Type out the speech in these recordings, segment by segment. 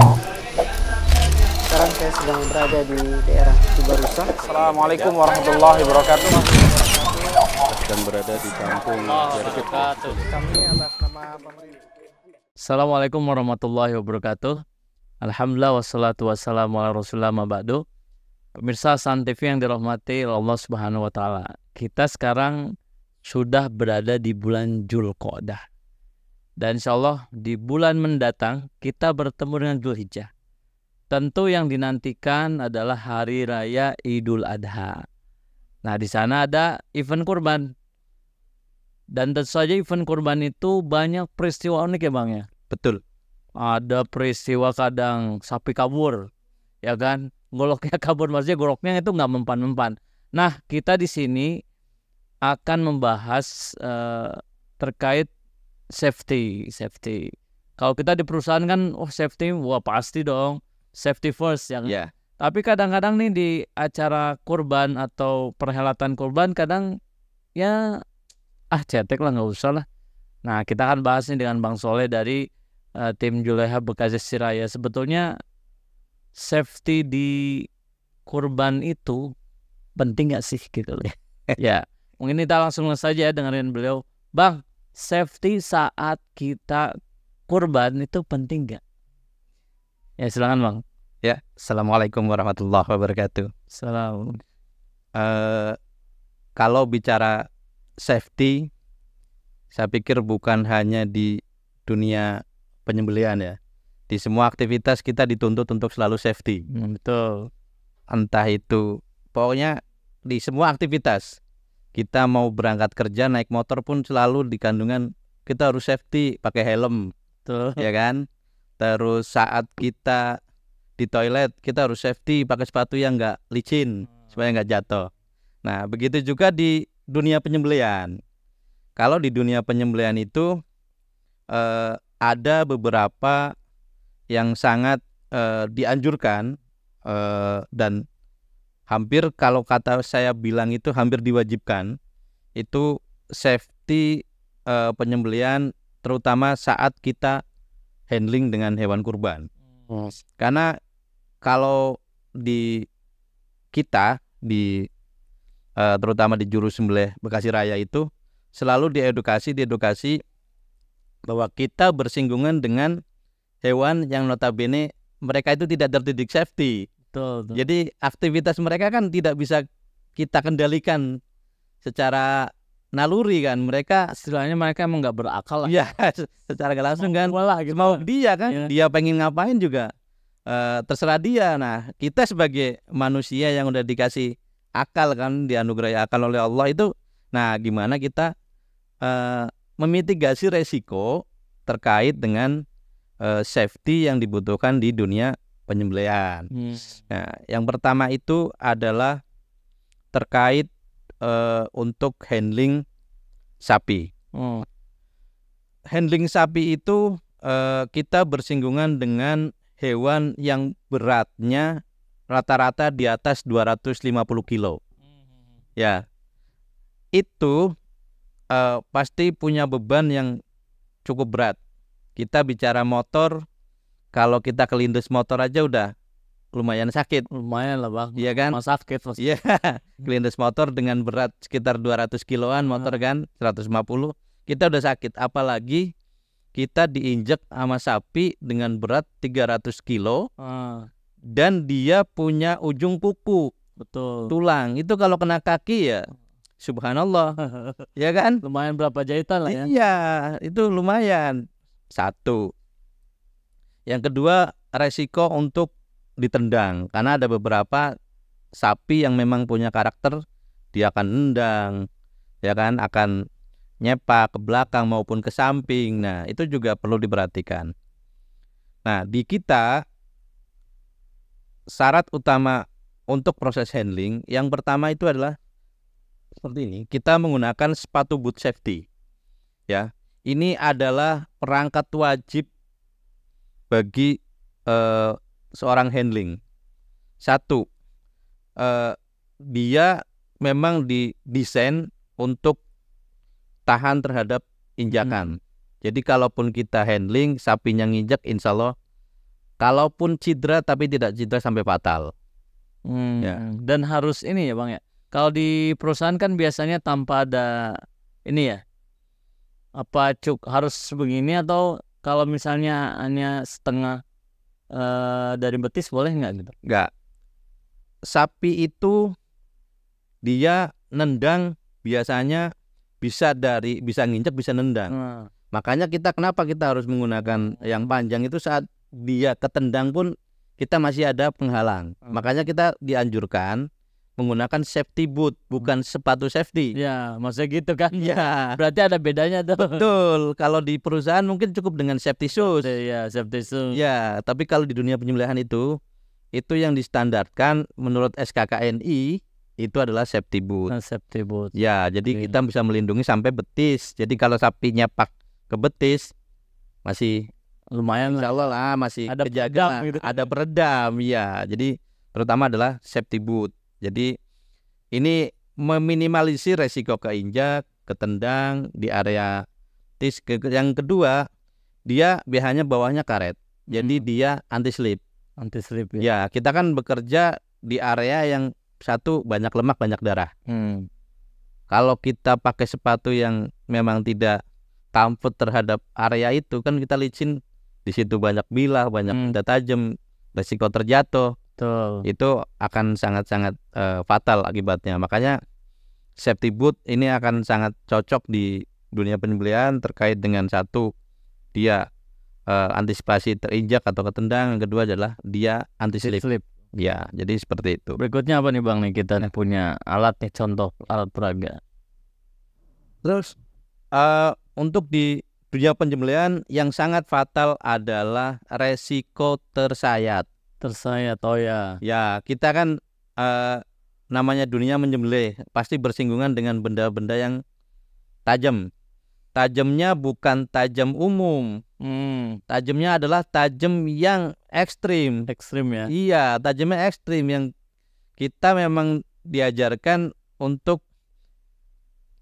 Sekarang saya sedang berada di daerah Tubarusa. Assalamualaikum warahmatullahi wabarakatuh. Sedang berada di kampung Jarget. Kami atas nama pemerintah. Assalamualaikum warahmatullahi wabarakatuh. Alhamdulillah wassalatu wassalamu ala rasulillah ma ba'du. Pemirsa San TV yang dirahmati Allah Subhanahu wa taala. Kita sekarang sudah berada di bulan Dzulqa'dah. Dan insyaallah di bulan mendatang kita bertemu dengan Dzulhijjah. Tentu yang dinantikan adalah hari raya Idul Adha. Nah, di sana ada event kurban. Dan tentu saja event kurban itu banyak peristiwa unik ya Bang ya. Betul. Ada peristiwa kadang sapi kabur, ya kan? Goloknya kabur, maksudnya goloknya itu nggak mempan-mempan. Nah, kita di sini akan membahas terkait safety. Kalau kita di perusahaan kan, safety, wah pasti dong, safety first ya kan? Ya. Tapi kadang-kadang nih di acara kurban atau perhelatan kurban kadang ya cetek lah, nggak usah lah. Nah, kita akan bahas nih dengan Bang Soleh dari tim Juleha Bekasi Siraya. Sebetulnya safety di kurban itu penting nggak sih gitu loh? Ya, mungkin kita langsung saja dengerin beliau. Bang, safety saat kita kurban itu penting nggak? Ya, silakan Bang. Ya, Assalamualaikum warahmatullahi wabarakatuh. Salam. Kalau bicara safety, saya pikir bukan hanya di dunia penyembelihan ya. Di semua aktivitas kita dituntut untuk selalu safety. Betul. Entah itu, pokoknya di semua aktivitas. Kita mau berangkat kerja, naik motor pun selalu di kandungan kita harus safety, pakai helm. Betul. Ya kan? Terus saat kita di toilet, kita harus safety, pakai sepatu yang nggak licin supaya nggak jatuh. Nah, begitu juga di dunia penyembelihan. Kalau di dunia penyembelihan itu ada beberapa yang sangat dianjurkan dan hampir, kalau kata saya bilang itu hampir diwajibkan, itu safety penyembelihan, terutama saat kita handling dengan hewan kurban. Karena kalau di kita terutama di juru sembelih Bekasi Raya itu selalu diedukasi bahwa kita bersinggungan dengan hewan yang notabene mereka itu tidak terdidik safety. Betul. Jadi aktivitas mereka kan tidak bisa kita kendalikan secara naluri kan. Mereka istilahnya mereka emang nggak berakal lah. ya secara gak langsung kan. Gitu. Mau dia kan, Ya. dia pengen ngapain juga terserah dia. Nah, kita sebagai manusia yang udah dikasih akal kan, dianugerahi akal oleh Allah itu, nah gimana kita memitigasi resiko terkait dengan safety yang dibutuhkan di dunia penyembelihan. Nah, yang pertama itu adalah terkait untuk handling sapi. Handling sapi itu kita bersinggungan dengan hewan yang beratnya rata-rata di atas 250 kilo. Ya, itu pasti punya beban yang cukup berat. Kita bicara motor, kalau kita kelindes motor aja udah lumayan sakit. Lumayan lah Bang. Iya kan? Mas sakit pasti. Iya, kelindes motor dengan berat sekitar 200 kiloan motor kan, 150, kita udah sakit. Apalagi kita diinjek sama sapi dengan berat 300 kilo dan dia punya ujung kuku. Betul. Tulang. Itu kalau kena kaki ya subhanallah. Ya kan? Lumayan berapa jahitan lah ya. Iya, itu lumayan. Satu. Yang kedua, resiko untuk ditendang. Karena ada beberapa sapi yang memang punya karakter, dia akan nendang, ya kan, akan nyepak ke belakang maupun ke samping. Nah, itu juga perlu diperhatikan. Nah, di kita syarat utama untuk proses handling yang pertama itu adalah seperti ini. Kita menggunakan sepatu boot safety. Ya. Ini adalah perangkat wajib bagi seorang handling. Satu, dia memang didesain untuk tahan terhadap injakan. Jadi kalaupun kita handling, sapinya nginjek, insya Allah Kalaupun cedera tapi tidak cedera sampai fatal. Ya. Dan harus ini ya Bang ya. Kalau di perusahaan kan biasanya tanpa ada ini ya. Apa harus begini, atau kalau misalnya hanya setengah dari betis boleh nggak gitu? Nggak. Sapi itu dia nendang biasanya bisa nginjek bisa nendang. Makanya kenapa kita harus menggunakan yang panjang itu saat dia ketendang pun kita masih ada penghalang. Makanya kita dianjurkan menggunakan safety boot, bukan sepatu safety. Ya, maksudnya gitu kan. Ya. Berarti ada bedanya tuh. Betul. Kalau di perusahaan mungkin cukup dengan safety shoes. Ya, safety shoes. Ya, tapi kalau di dunia penyembelihan itu yang distandarkan menurut SKKNI itu adalah safety boot. Safety boot. Ya, jadi kita bisa melindungi sampai betis. Jadi kalau sapinya ke betis masih lumayan insya Allah lah, masih ada kejaga, peredam gitu. Ada peredam, ya. Jadi terutama adalah safety boot. Jadi ini meminimalisir resiko keinjak, ketendang di area tis. Yang kedua, dia BH-nya bawahnya karet. Jadi dia anti slip. Anti slip ya. Ya, kita kan bekerja di area yang satu banyak lemak, banyak darah. Kalau kita pakai sepatu yang memang tidak comfort terhadap area itu, kan kita licin, di situ banyak bilah, banyak benda tajam, resiko terjatuh. Betul. Itu akan sangat-sangat fatal akibatnya. Makanya safety boot ini akan sangat cocok di dunia penyembelihan terkait dengan satu, dia antisipasi terinjak atau ketendang. Yang kedua adalah dia anti slip. Ya, jadi seperti itu. Berikutnya apa nih Bang nih, kita punya alat nih, contoh alat peraga. Terus untuk di dunia penyembelihan yang sangat fatal adalah resiko tersayat. Oh ya. Ya, kita kan namanya dunia menyembelih pasti bersinggungan dengan benda-benda yang tajam. Tajamnya bukan tajam umum. Tajamnya adalah tajam yang ekstrim. Ekstrim ya. Iya, tajamnya ekstrim yang kita memang diajarkan untuk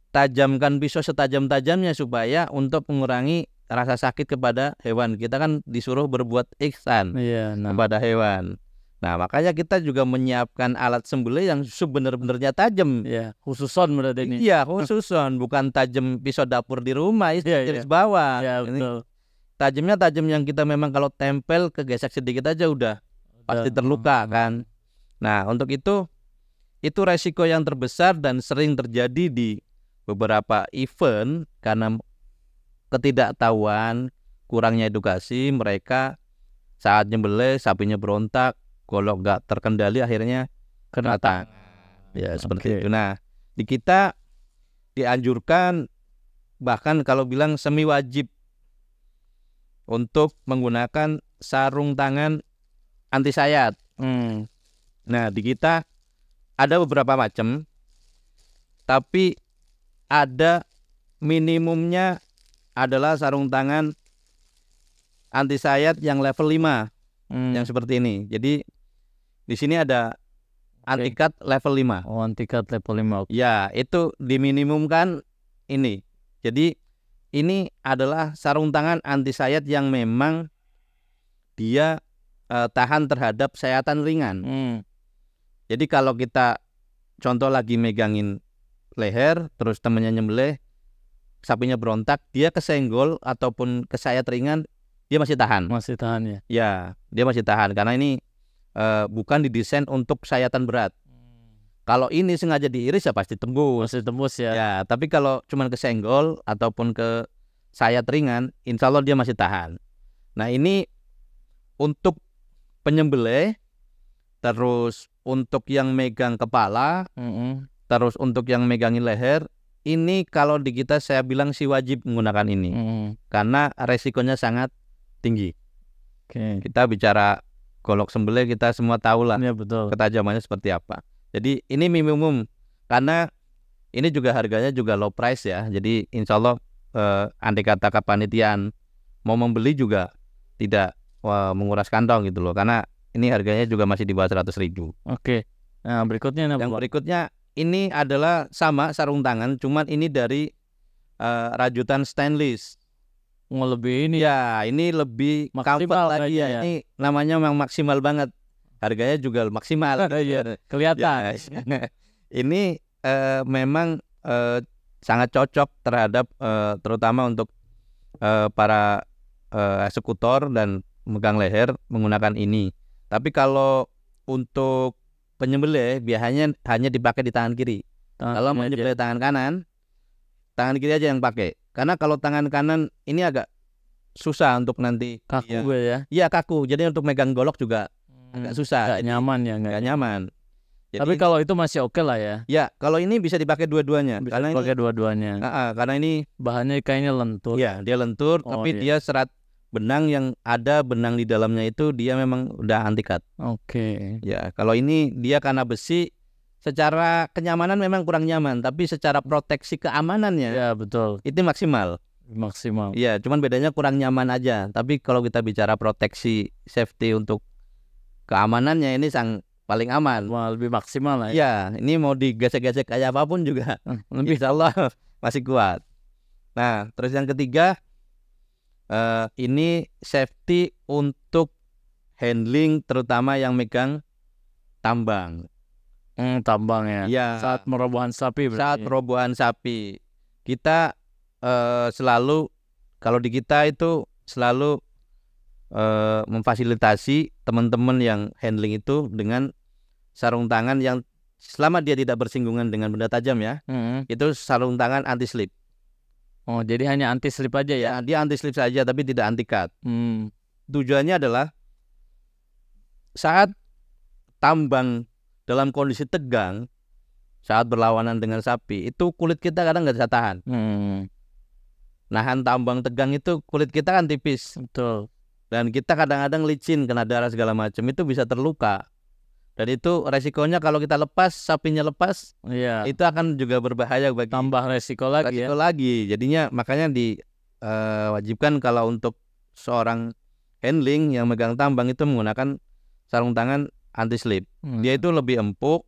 tajamkan pisau setajam-tajamnya supaya untuk mengurangi rasa sakit kepada hewan. Kita kan disuruh berbuat ihsan kepada hewan. Nah, makanya kita juga menyiapkan alat sembelih yang sebenar-benarnya tajam. Ya, khususon berarti ini. Iya, khususon, bukan tajam pisau dapur di rumah, jenis bawah. Ya, ini betul. tajamnya tajam yang kita memang kalau tempel kegesek sedikit aja udah pasti terluka kan. Nah, untuk itu resiko yang terbesar dan sering terjadi di beberapa event karena ketidaktahuan, kurangnya edukasi mereka saat nyembelih, sapinya berontak, golok gak terkendali, akhirnya kena tangan. Ya, seperti itu. Nah, di kita dianjurkan, bahkan kalau bilang semi wajib untuk menggunakan sarung tangan anti sayat. Nah, di kita ada beberapa macam, tapi ada minimumnya adalah sarung tangan anti sayat yang level 5 yang seperti ini. Jadi di sini ada anti cut level 5. Oh, anti cut level 5. Ya, itu diminimumkan ini. Jadi ini adalah sarung tangan anti sayat yang memang dia tahan terhadap sayatan ringan. Jadi kalau kita contoh lagi megangin leher, terus temennya nyembelih, sapinya berontak, dia kesenggol ataupun kesayat ringan, dia masih tahan. Masih tahan ya? Ya, dia masih tahan karena ini bukan didesain untuk sayatan berat. Kalau ini sengaja diiris ya pasti tembus. Masih tembus ya? Ya, tapi kalau cuman kesenggol ataupun ke sayat ringan, insya Allah dia masih tahan. Nah, ini untuk penyembelih, terus untuk yang megang kepala, terus untuk yang megangin leher, ini kalau di kita saya bilang sih wajib menggunakan ini. Karena resikonya sangat tinggi. Kita bicara golok sembelih, kita semua tahu lah ya, betul, ketajamannya seperti apa. Jadi ini minimum, karena ini juga harganya juga low price ya. Jadi insya Allah andai kata kepanitiaan mau membeli juga tidak menguras kantong gitu loh. Karena ini harganya juga masih di bawah 100.000. Nah, berikutnya yang berikutnya ini adalah sama sarung tangan, cuman ini dari rajutan stainless. lebih ini Ya, ini lebih comfort Maksimal lagi kayaknya ya. ya. Ini namanya memang maksimal banget. Harganya juga maksimal. Iya, kelihatan. Ya. Ini memang sangat cocok terhadap terutama untuk para eksekutor dan megang leher menggunakan ini. Tapi kalau untuk penyembelih biasanya hanya dipakai di tangan kiri. Kalau Tangannya aja. menyembelih tangan kiri aja yang pakai. Karena kalau tangan kanan ini agak susah untuk nanti Kaku dia- gue ya. Iya kaku. Jadi untuk megang golok juga agak susah. Nggak Jadi nyaman ya, nggak nyaman. Jadi Tapi kalau itu masih oke lah ya. ya kalau ini bisa dipakai dua-duanya. Bisa Karena pakai dua-duanya. karena ini Bahannya kayaknya lentur. ya dia lentur, Oh, tapi iya. dia serat benang yang ada benang di dalamnya itu dia memang udah anti cut. Oke. Ya kalau ini dia karena besi, secara kenyamanan memang kurang nyaman, tapi secara proteksi keamanannya Ya betul, itu maksimal. maksimal. Iya, cuman bedanya kurang nyaman aja. Tapi kalau kita bicara proteksi safety untuk keamanannya ini paling aman. Wah, lebih maksimal lah ya. Iya, ini mau digesek-gesek kayak apapun juga Lebih insya Allah masih kuat. Nah, terus yang ketiga ini safety untuk handling terutama yang megang tambang. tambang ya. Iya. Saat merobohan sapi berarti. Saat perobohan sapi kita selalu kalau di kita itu selalu memfasilitasi teman-teman yang handling itu dengan sarung tangan yang selama dia tidak bersinggungan dengan benda tajam ya, itu sarung tangan anti slip. Oh, jadi hanya anti slip aja ya. Ya, dia anti slip saja tapi tidak anti cut. Tujuannya adalah saat tambang dalam kondisi tegang, saat berlawanan dengan sapi, itu kulit kita kadang nggak bisa tahan. Nahan tambang tegang itu kulit kita kan tipis. Betul. Dan kita kadang-kadang licin, kena darah segala macam, itu bisa terluka. Dan itu resikonya kalau kita lepas, sapinya lepas, Iya. itu akan juga berbahaya bagi Tambah resiko lagi ya. resiko lagi. Jadinya makanya diwajibkan kalau untuk seorang handling yang megang tambang itu menggunakan sarung tangan anti slip. Dia itu lebih empuk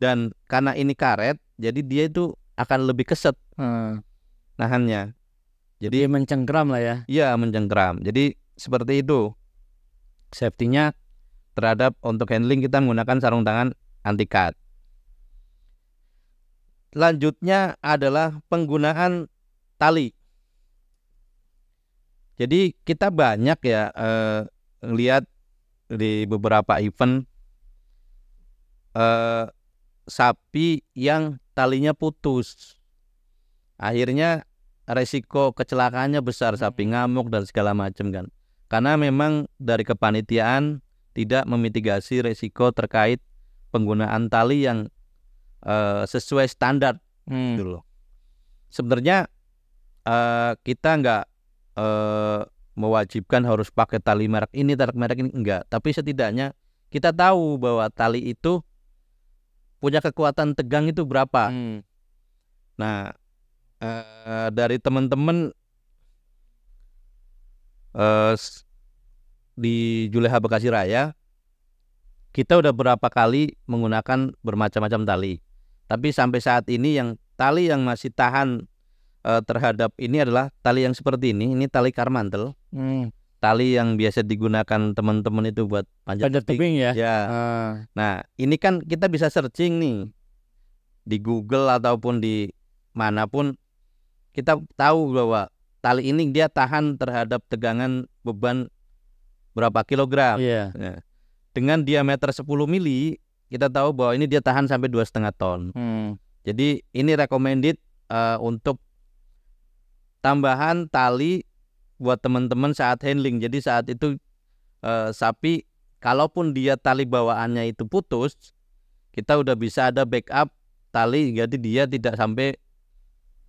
dan karena ini karet, jadi dia itu akan lebih keset nahannya. Jadi mencengkram lah ya. Iya mencengkram. Jadi seperti itu safety-nya terhadap untuk handling kita menggunakan sarung tangan anti cut. Selanjutnya adalah penggunaan tali. Jadi kita banyak ya lihat di beberapa event sapi yang talinya putus. Akhirnya resiko kecelakaannya besar, sapi ngamuk dan segala macam kan. Karena memang dari kepanitiaan tidak memitigasi resiko terkait penggunaan tali yang sesuai standar gitu loh. Sebenarnya kita nggak mewajibkan harus pakai tali merek ini enggak, tapi setidaknya kita tahu bahwa tali itu punya kekuatan tegang itu berapa. Nah, dari teman-teman di Juleha Bekasi Raya kita udah berapa kali menggunakan bermacam-macam tali. Tapi sampai saat ini yang tali yang masih tahan terhadap ini adalah tali yang seperti ini. Ini tali karmantel. Tali yang biasa digunakan teman-teman itu buat panjat tebing ya. Ya. Nah, ini kan kita bisa searching nih di Google ataupun di manapun, kita tahu bahwa tali ini dia tahan terhadap tegangan beban berapa kilogram. Iya. Nah, dengan diameter 10 mili kita tahu bahwa ini dia tahan sampai 2,5 ton. Jadi ini recommended untuk tambahan tali buat teman-teman saat handling. Jadi saat itu sapi kalaupun dia tali bawaannya itu putus, kita udah bisa ada backup tali, jadi dia tidak sampai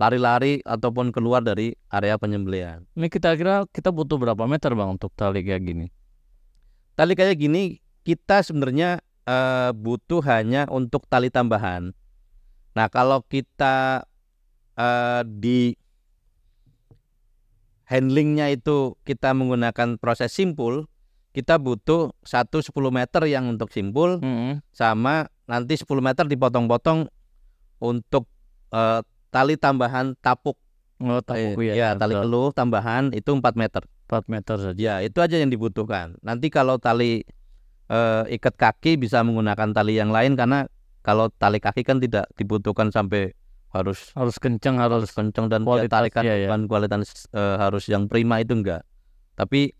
lari-lari ataupun keluar dari area penyembelihan. Ini kita kira kita butuh berapa meter Bang untuk tali kayak gini? Tali kayak gini kita sebenarnya butuh hanya untuk tali tambahan. Nah kalau kita di handlingnya itu kita menggunakan proses simpul, kita butuh 10 meter yang untuk simpul, sama nanti 10 meter dipotong-potong untuk tali tambahan tapuk Oh, tapuku Ya, tali betul. keluh tambahan itu 4 meter. 4 meter saja. Ya, itu aja yang dibutuhkan. Nanti kalau tali ikat kaki bisa menggunakan tali yang lain, karena kalau tali kaki kan tidak dibutuhkan sampai harus Harus kencang, harus kencang dan kualitas, tarikan iya, ya. bukan kualitas harus yang prima, itu enggak. Tapi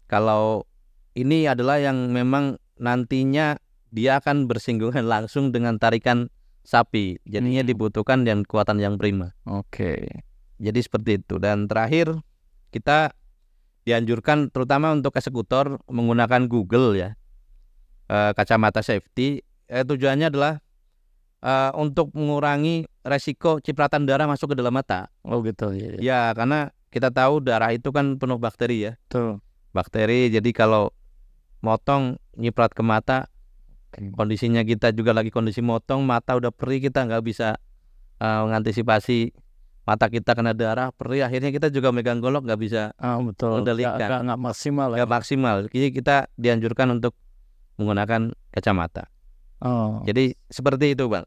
kalau ini adalah yang memang nantinya dia akan bersinggungan langsung dengan tarikan sapi, jadinya dibutuhkan yang kekuatan yang prima. Oke. Jadi seperti itu. Dan terakhir kita dianjurkan terutama untuk eksekutor menggunakan Google ya, kacamata safety. Tujuannya adalah untuk mengurangi resiko cipratan darah masuk ke dalam mata. Oh gitu ya. Ya, karena kita tahu darah itu kan penuh bakteri ya. Betul. Bakteri, jadi kalau motong nyiprat ke mata, kondisinya kita juga lagi kondisi motong, mata udah perih, kita nggak bisa mengantisipasi mata kita kena darah perih, akhirnya kita juga megang golok nggak bisa Betul. mengendalikan, Nggak maksimal nggak maksimal. Jadi kita dianjurkan untuk menggunakan kacamata. Oh. Jadi seperti itu, Bang.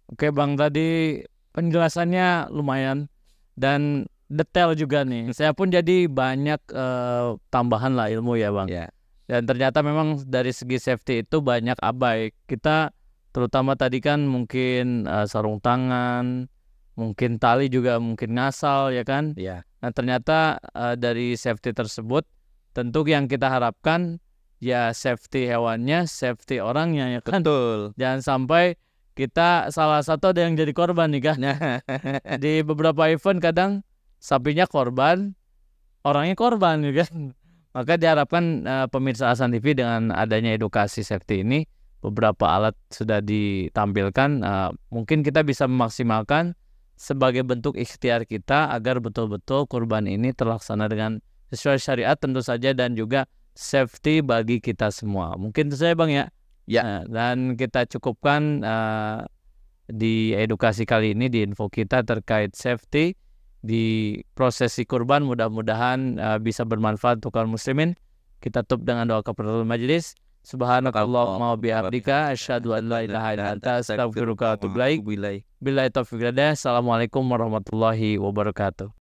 Oke Bang, tadi penjelasannya lumayan dan detail juga nih. Saya pun jadi banyak tambahan lah ilmu ya Bang. Ya. Dan ternyata memang dari segi safety itu banyak abai. Kita terutama tadi kan mungkin sarung tangan, mungkin tali juga mungkin ngasal ya kan. Ya. Nah ternyata dari safety tersebut tentu yang kita harapkan ya safety hewannya, safety orangnya ya kan. Betul. Jangan sampai kita salah satu ada yang jadi korban nih kan. Di beberapa event kadang sapinya korban, orangnya korban ya kan. Maka diharapkan pemirsa Hasan TV dengan adanya edukasi safety ini, beberapa alat sudah ditampilkan, mungkin kita bisa memaksimalkan sebagai bentuk ikhtiar kita agar betul-betul kurban ini terlaksana dengan sesuai syariat tentu saja, dan juga safety bagi kita semua. Mungkin itu saja Bang ya. Ya. Dan kita cukupkan di edukasi kali ini, di info kita terkait safety di prosesi kurban. Mudah-mudahan bisa bermanfaat untuk kaum muslimin. Kita tutup dengan doa kafaratul majelis. Subhanakallahumma wa bihamdika asyhadu an la ilaha illa anta astaghfiruka wa atubu ilaik. Billahi taufiq wal hidayah. Assalamualaikum warahmatullahi wabarakatuh.